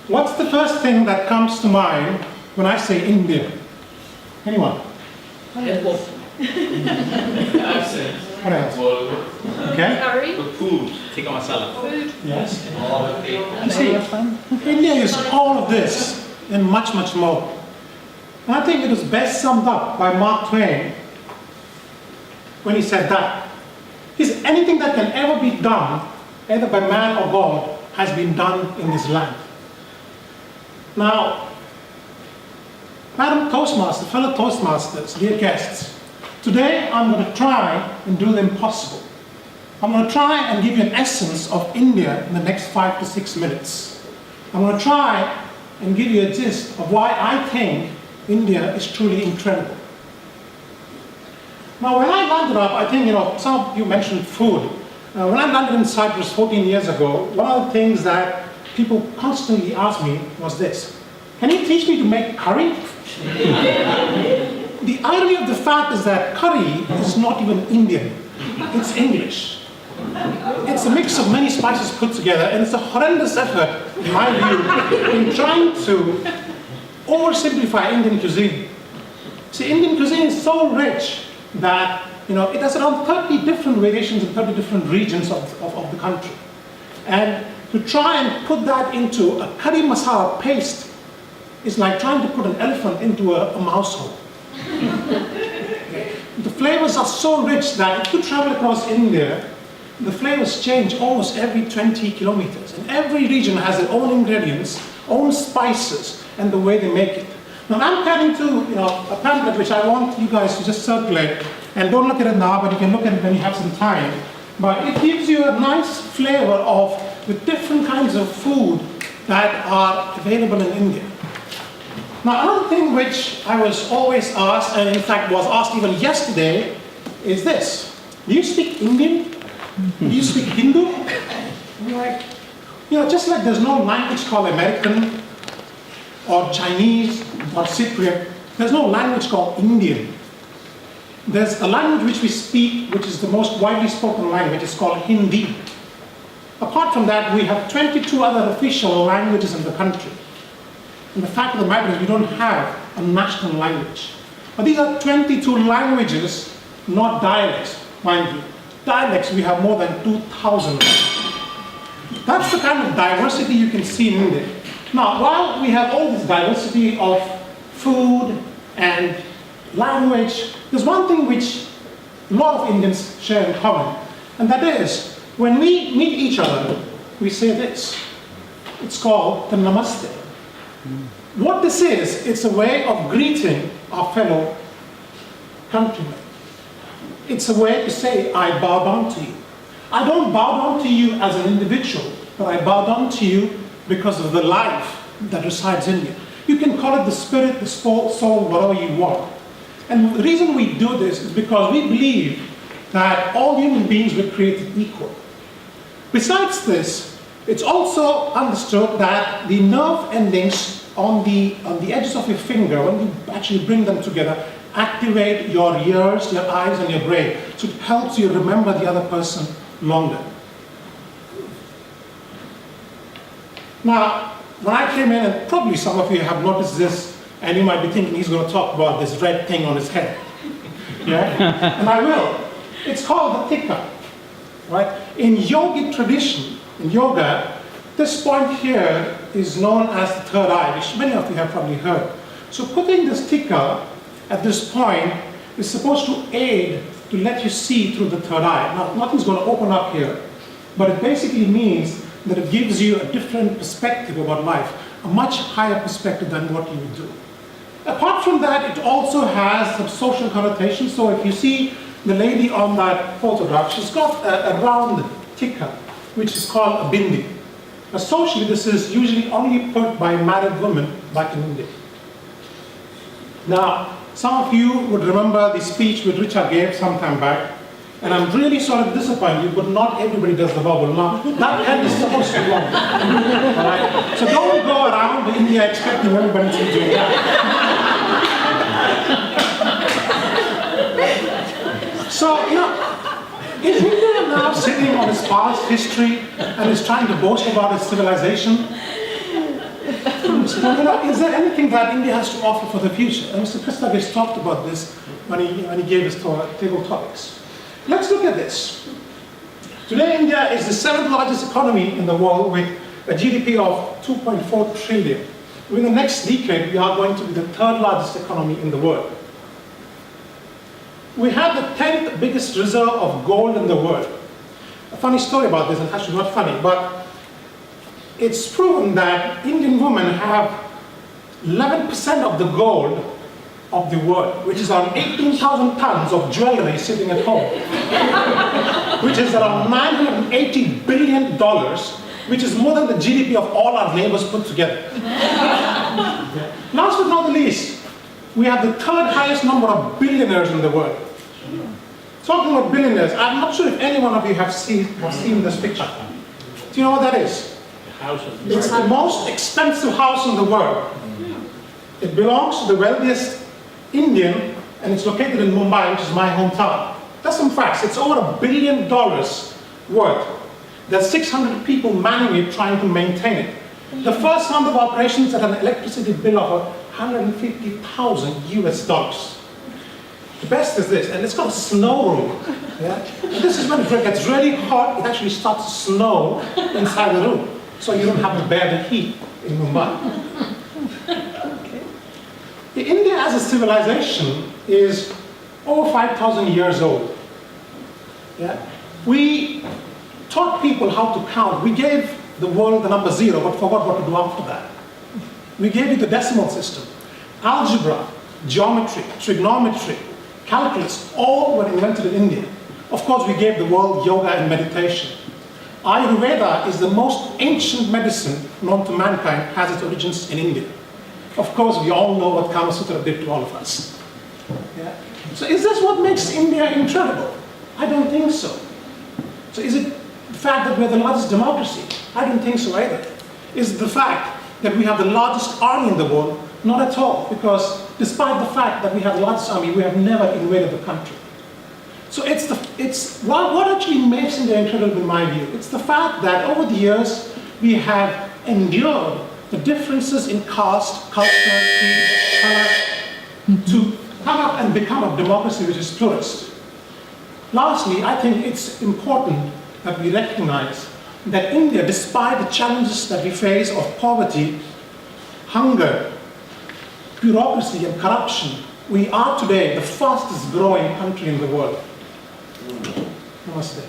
What's the first thing that comes to mind when I say India? Anyone? Accent. What else? Okay. Curry. Food. Tikka masala. Food. Yes. Okay. You see, India is all of this and much, much more. And I think it was best summed up by Mark Twain when he said that. He said, anything that can ever be done, either by man or God, has been done in this land. Now, Madam Toastmaster, fellow Toastmasters, dear guests, today I'm going to try and do the impossible. I'm going to try and give you an essence of India in the next 5 to 6 minutes. I'm going to try and give you a gist of why I think India is truly incredible. Now, when I landed up, I think, some of you mentioned food. When I landed in Cyprus 14 years ago, one of the things that people constantly asked me was this: can you teach me to make curry? The irony of the fact is that curry is not even Indian, it's English. It's a mix of many spices put together, and it's a horrendous effort, in my view, in trying to oversimplify Indian cuisine. See, Indian cuisine is so rich that it has around 30 different variations in 30 different regions of the country. And to try and put that into a curry masala paste is like trying to put an elephant into a mouse hole. The flavors are so rich that if you travel across India, the flavors change almost every 20 kilometers. And every region has their own ingredients, own spices, and the way they make it. Now I'm carrying a pamphlet which I want you guys to just circulate, and don't look at it now, but you can look at it when you have some time. But it gives you a nice flavor of the different kinds of food that are available in India. Now another thing which I was always asked, and in fact was asked even yesterday, is this: do you speak Indian? Do you speak Hindu? I'm like, just like there's no language called American or Chinese or Cypriot, there's no language called Indian. There's a language which we speak, which is the most widely spoken language. It's called Hindi. Apart from that, we have 22 other official languages in the country. And the fact of the matter is we don't have a national language. But these are 22 languages, not dialects, mind you. Dialects, we have more than 2,000. That's the kind of diversity you can see in India. Now, while we have all this diversity of food and language, there's one thing which a lot of Indians share in common, and that is, when we meet each other, we say this. It's called the namaste. What this is, it's a way of greeting our fellow countrymen. It's a way to say, I bow down to you. I don't bow down to you as an individual, but I bow down to you because of the life that resides in you. You can call it the spirit, the soul, whatever you want. And the reason we do this is because we believe that all human beings were created equal. Besides this, it's also understood that the nerve endings on the edges of your finger, when you actually bring them together, activate your ears, your eyes, and your brain. So it helps you remember the other person longer. Now, when I came in, and probably some of you have noticed this, and you might be thinking he's going to talk about this red thing on his head. Yeah? And I will. It's called the tikka. Right? In yogic tradition, in yoga, this point here is known as the third eye, which many of you have probably heard. So putting this tikka at this point is supposed to aid to let you see through the third eye. Now, nothing's going to open up here, but it basically means that it gives you a different perspective about life, a much higher perspective than what you would do. Apart from that, it also has some social connotations. So if you see the lady on that photograph, she's got a round tikka, which is called a bindi. Now, socially, this is usually only put by married women back in India. Now, some of you would remember the speech which Richard gave some time back, and I'm really sorry to disappoint you, but not everybody does the bubble. Now, that head is supposed to be long. All right? So don't go around India expecting everybody to be doing that. So, is India now sitting on its past history and is trying to boast about its civilization? Is there anything that India has to offer for the future? And Mr. Crusaders talked about this when he gave his table topics. Let's look at this. Today, India is the 7th largest economy in the world with a GDP of 2.4 trillion. Within the next decade, we are going to be the 3rd largest economy in the world. We have the 10th biggest reserve of gold in the world. A funny story about this, and actually not funny, but it's proven that Indian women have 11% of the gold of the world, which is around 18,000 tons of jewelry sitting at home, which is around $980 billion, which is more than the GDP of all our neighbors put together. Last but not the least, we have the 3rd highest number of billionaires in the world. Talking about billionaires, I'm not sure if any one of you have seen this picture. Do you know what that is? It's the most expensive house in the world. It belongs to the wealthiest Indian, and it's located in Mumbai, which is my hometown. That's some facts. It's over $1 billion worth. There's 600 people manning it, trying to maintain it. The first month of operations had an electricity bill of $150,000 US. The best is this, and it's got a snow room. Yeah? And this is when it gets really hot, it actually starts to snow inside the room. So you don't have to bear the heat in Mumbai. India as a civilization is over 5,000 years old. Yeah? We taught people how to count. We gave the world the number 0, but forgot what to do after that. We gave it the decimal system. Algebra, geometry, trigonometry, calculus, all were invented in India. Of course, we gave the world yoga and meditation. Ayurveda is the most ancient medicine known to mankind, has its origins in India. Of course, we all know what Kama Sutra did to all of us. Yeah? So is this what makes India incredible? I don't think so. So is it the fact that we're the largest democracy? I don't think so either. Is it the fact that we have the largest army in the world? Not at all, because despite the fact that we have the largest army, we have never invaded the country. So what actually makes India incredible in my view? It's the fact that over the years, we have endured the differences in caste, culture, creed, color, to come up and become a democracy which is pluralist. Lastly, I think it's important that we recognize that India, despite the challenges that we face of poverty, hunger, bureaucracy and corruption, we are today the fastest growing country in the world. Namaste.